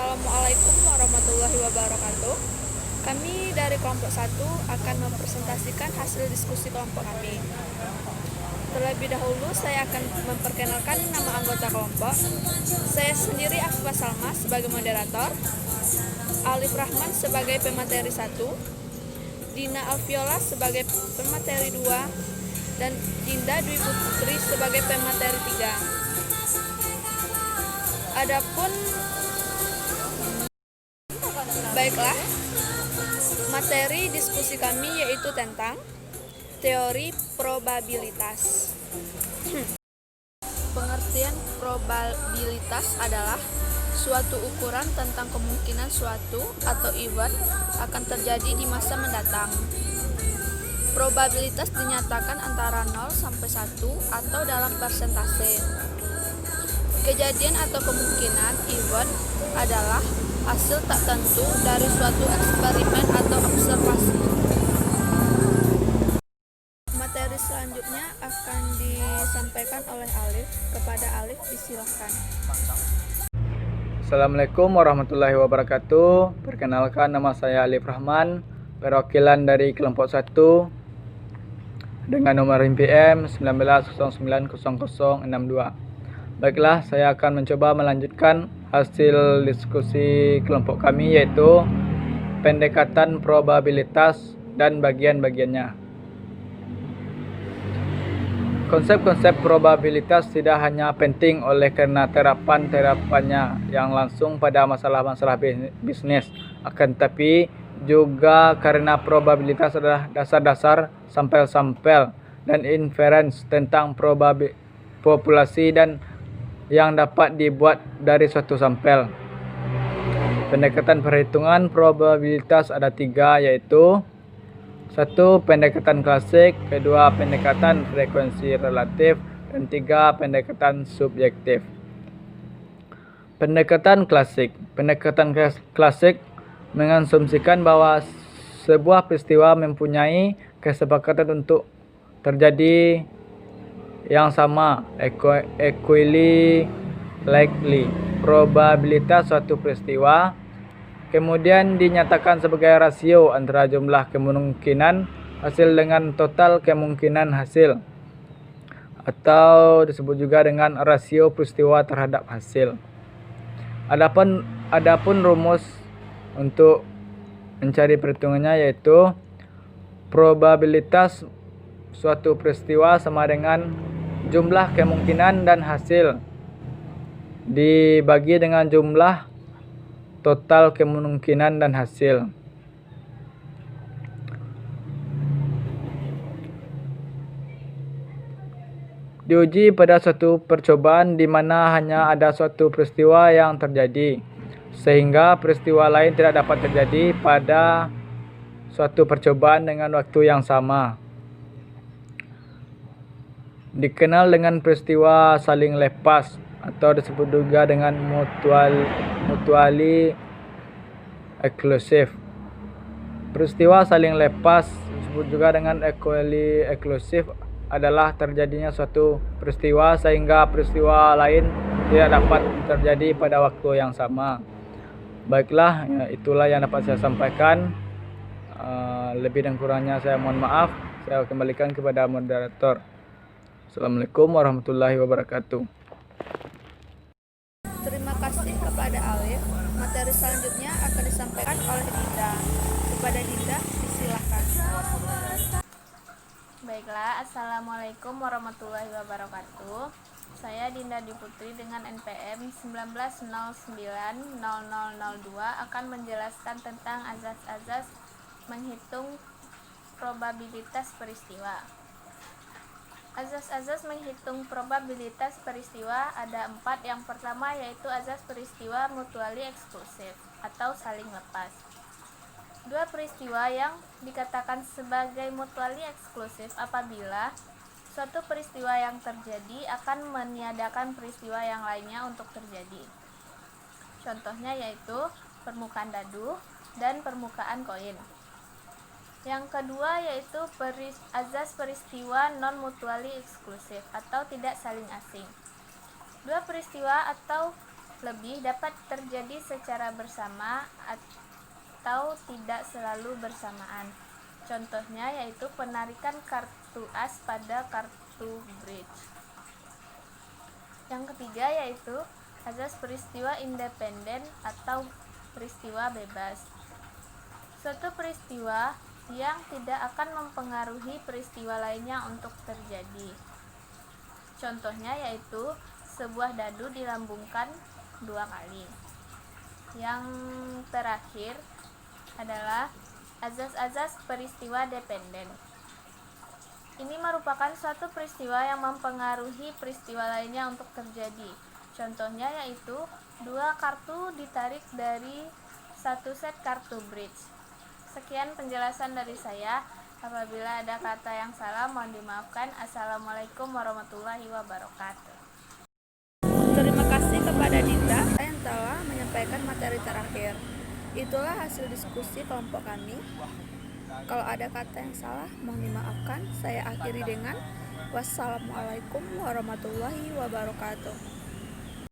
Assalamualaikum warahmatullahi wabarakatuh. Kami dari kelompok 1 akan mempresentasikan hasil diskusi kelompok kami. Terlebih dahulu saya akan memperkenalkan nama anggota kelompok. Saya sendiri Afifah Salma sebagai moderator, Alif Rahman sebagai pemateri 1, Dina Alfiola sebagai pemateri 2, dan Dinda Dwi Putri sebagai pemateri 3. Baiklah, materi diskusi kami yaitu tentang teori probabilitas. Pengertian probabilitas adalah suatu ukuran tentang kemungkinan suatu atau event akan terjadi di masa mendatang. Probabilitas dinyatakan antara 0 sampai 1 atau dalam persentase. Kejadian atau kemungkinan event adalah hasil tak tentu dari suatu eksperimen atau observasi. Materi selanjutnya akan disampaikan oleh Alif. Kepada Alif disilahkan. Assalamualaikum warahmatullahi wabarakatuh. Perkenalkan, nama saya Alif Rahman, perwakilan dari kelompok 1 dengan nomor NPM 19090062. Baiklah, saya akan mencoba melanjutkan hasil diskusi kelompok kami, yaitu pendekatan probabilitas dan bagian-bagiannya. Konsep-konsep probabilitas tidak hanya penting oleh karena terapannya yang langsung pada masalah-masalah bisnis, akan tetapi juga karena probabilitas adalah dasar-dasar sampel-sampel dan inference tentang populasi dan yang dapat dibuat dari suatu sampel. Pendekatan perhitungan probabilitas ada 3, yaitu 1. Pendekatan klasik, 2. Pendekatan frekuensi relatif, dan 3. Pendekatan subjektif. Pendekatan klasik. Pendekatan klasik mengasumsikan bahwa sebuah peristiwa mempunyai kesepakatan untuk terjadi yang sama, equally likely. Probabilitas suatu peristiwa kemudian dinyatakan sebagai rasio antara jumlah kemungkinan hasil dengan total kemungkinan hasil, atau disebut juga dengan rasio peristiwa terhadap hasil. Adapun rumus untuk mencari perhitungannya yaitu probabilitas suatu peristiwa sama dengan jumlah kemungkinan dan hasil dibagi dengan jumlah total kemungkinan dan hasil. Diuji pada suatu percobaan di mana hanya ada suatu peristiwa yang terjadi, sehingga peristiwa lain tidak dapat terjadi pada suatu percobaan dengan waktu yang sama. Dikenal dengan peristiwa saling lepas atau disebut juga dengan mutually exclusive. Peristiwa saling lepas disebut juga dengan equally exclusive adalah terjadinya suatu peristiwa sehingga peristiwa lain tidak dapat terjadi pada waktu yang sama. Baiklah, itulah yang dapat saya sampaikan. Lebih dan kurangnya saya mohon maaf. Saya kembalikan kepada moderator. Assalamualaikum warahmatullahi wabarakatuh. Terima kasih kepada Alif. Materi selanjutnya akan disampaikan oleh Dinda. Kepada Dinda disilahkan. Baiklah, Assalamualaikum warahmatullahi wabarakatuh. Saya Dinda Dwi Putri dengan NPM 19090002 akan menjelaskan tentang azas-azas menghitung probabilitas peristiwa. Azas-azas menghitung probabilitas peristiwa ada 4. Yang pertama yaitu azas peristiwa mutually exclusive atau saling lepas. Dua peristiwa yang dikatakan sebagai mutually exclusive apabila suatu peristiwa yang terjadi akan meniadakan peristiwa yang lainnya untuk terjadi. Contohnya yaitu permukaan dadu dan permukaan koin. Yang kedua yaitu azas peristiwa non-mutually exclusive atau tidak saling asing. Dua peristiwa atau lebih dapat terjadi secara bersama atau tidak selalu bersamaan. Contohnya yaitu penarikan kartu as pada kartu bridge. Yang ketiga yaitu azas peristiwa independen atau peristiwa bebas. Suatu peristiwa yang tidak akan mempengaruhi peristiwa lainnya untuk terjadi. Contohnya yaitu sebuah dadu dilambungkan 2 kali. Yang terakhir adalah azas-azas peristiwa dependen. Ini merupakan suatu peristiwa yang mempengaruhi peristiwa lainnya untuk terjadi. Contohnya yaitu 2 kartu ditarik dari 1 set kartu bridge. Sekian penjelasan dari saya. Apabila ada kata yang salah mohon dimaafkan. Assalamualaikum warahmatullahi wabarakatuh. Terima kasih kepada Dinda yang telah menyampaikan materi terakhir. Itulah hasil diskusi kelompok kami. Kalau ada kata yang salah, mohon dimaafkan. Saya akhiri dengan wassalamualaikum warahmatullahi wabarakatuh.